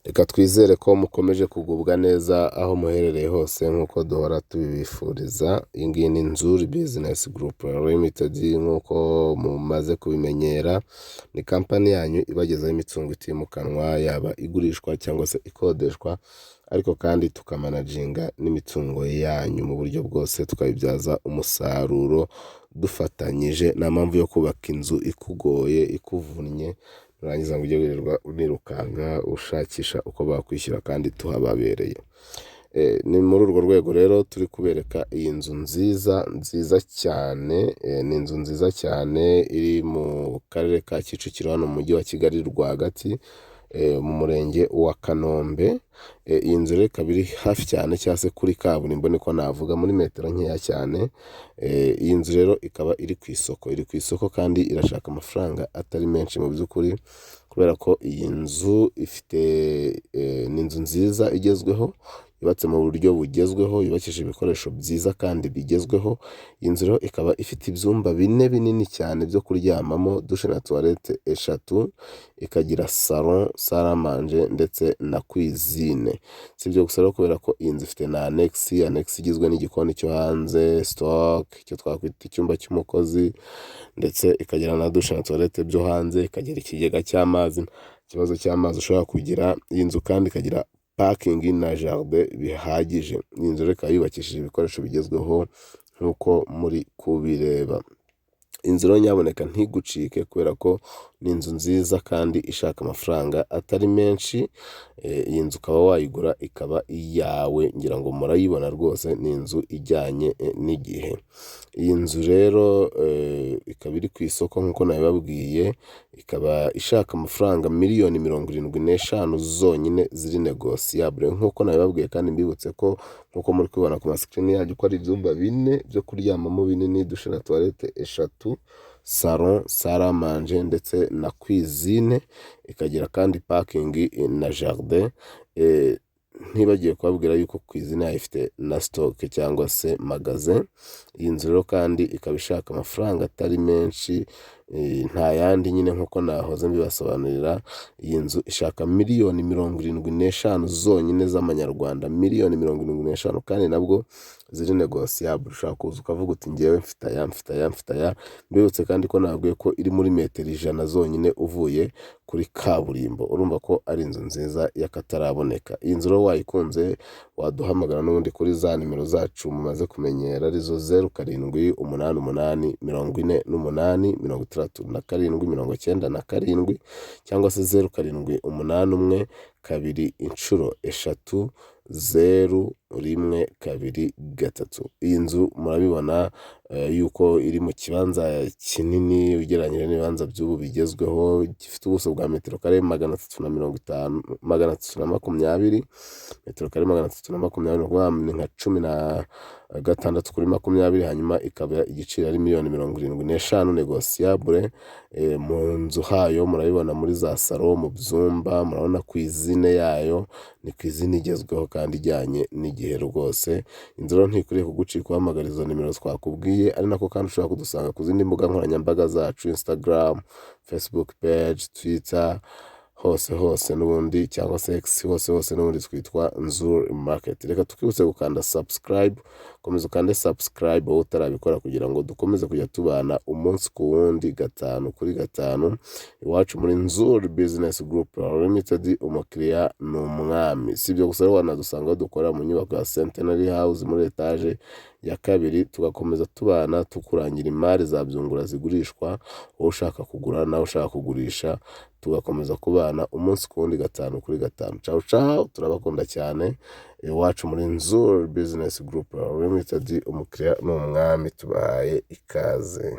Reka twizere ko mukomeje kugubwa neza aho muherereye hose nk'uko duhora tubibifuriza. Iyi ngiyi ni NZIZA Business Group Limited nk'uko mumaze kubimenyera, ni kampani yanyu ibagezaho imitungo itimukanwa, yaba igurishwa cyangwa se ikodeshwa, ariko kandi tukamanaginga n'imitungo yanyu mu buryo bwose tukabibyaza umusaruro dufatanyije. Nta mpamvu yo kubaka inzu ikugoye ikuvunnye nurangiza ngo ujye wirirwa unirukanka ushakisha uko bakwishyura kandi tuhababereye. Ni muri urwo rwego rero turi kubereka iyi nzu nziza cyane. Ni inzu nziza cyane iri mu karere ka Kicukiro hano mu mujyi wa Kigali rwagati, mu murenge wa Kanombe. Iyi nzu rero ikaba iri hafi cyane cyangwa se kuri kaburimbo niko navuga, muri metero nkeya cyane. Iyi nzu rero ikaba iri ku isoko kandi irashaka amafaranga atari menshi mu by'ukuri, kubera ko iyi nzu ifite ni inzu nziza igezweho, yubatse mu buryo bugezweho, yubakishije ibikoresho byiza kandi bigezweho. Iyi nzu rero ikaba ifite ibyumba bine binini cyane byo kuryamamo, dushe na tuwarete eshatu, ikagira salon, salle à manger ndetse na cuisine. Si ibyo gusa rero, kubera ko iyi nzu ifite na annex igizwe n'igikoni cyo hanze, stock, icyo twakwita icyumba cy'umukozi, ndetse ikagira na dushe na tuwarete byo hanze, ikagira ikigega cy'amazi, ikibazo cy'amazi ushobora kugira. Iyi nzu kandi ikagira parking na jardin bihagije. Iyi nzu rero ikaba yubakishije ibikoresho bigezweho nk'uko muri kubireba. Inzu rero nyaboneka ntigucike, kubera ko ni inzu nziza kandi ishaka amafaranga atari menshi. Iyi nzu ukaba wayigura ikaba iyawe, ngira ngo murayibona rwose, ni inzu ijyanye n'igihe. Iyi nzu rero ikaba iri ku isoko nk'uko nabibabwiye, ikaba ishaka amafaranga miliyoni 75 zonyine ziri negotiable nk'uko nabibabwiye. Kandi mbibutse ko nk'uko muri kubibona ku masikrini yanyu ko ari ibyumba bine byo kuryamamo binini, dushe na tuwarete eshatu, salon, salle à manger ndetse na cuisine, ikagira kandi parking na jardin. Ntibagiye kubabwira yuko cuisine yayo ifite na stock cyangwa se magasin. Iyi nzu rero kandi ikaba ishaka amafaranga atari menshi, nta yandi nyine nk'uko nahoze mbibasobanurira. Iyi nzu ishaka miliyoni 75 zonyine z'amanyarwanda, miliyoni 75, kandi nabwo ziri negotiable. Ushaka kuza ukavuga uti ngewe mfite aya. Mbibutse kandi ko nabwiye ko iri muri metero 100 zonyine uvuye kuri kaburimbo. Urumva ko ari inzu nziza y'akataraboneka. Iyi nzu rero wayikunze waduhamagara n'ubundi kuri za nimero zacu mumaze kumenyera, arizo 0788 48 67 cyangwa se 0781 2 inshuro 3 0-1-2-3. Iyi nzu murabibona yuko iri mu kibanza kinini ugereranyije n'ibibanza by'ubu bigezweho, gifite ubuso bwa metero kare 320, metero kare 320 ni nka 16 kuri 20, hanyuma ikaba igiciro ari miliyoni 75 negotiable. Mu nzu hayo murabibona muri za salon, mu byumba murabona cuisine yayo, ni cuisine igezweho kandi ijyanye n'igihe rwose. Inzu rero ntikwiriye kugucika, uhamagara izo nimero twakubwiye, ari nako kandi ushobora kudusanga ku zindi mbuga nkoranyambaga zacu, Instagram, Facebook page, Twitter, hose n'ubundi, cyangwa se X, hose n'ubundi twitwa NZIZA Market. Reka tukibutse gukanda subscribe, komeza ukande subscribe wowe utarabikora, kugira ngo dukomeze kujya tubana umunsi ku wundi, 5 kuri 5 iwacu muri NZIZA Business Group Limited. Umukiriya ni umwami. Si ibyo gusa rero, wanadusanga dukora mu nyubako ya Centenary House muri etage ya 2, tugakomeza tubana tukurangira imari za byungura zigurishwa, wowe ushaka kugura nawe ushaka kugurisha, tugakomeza kubana umunsi ku wundi, 5 kuri 5. Ciao, turabakunda cyane. Iwacu muri NZIZA Business Group Limited, umukiriya ni umwami, tubahaye ikaze.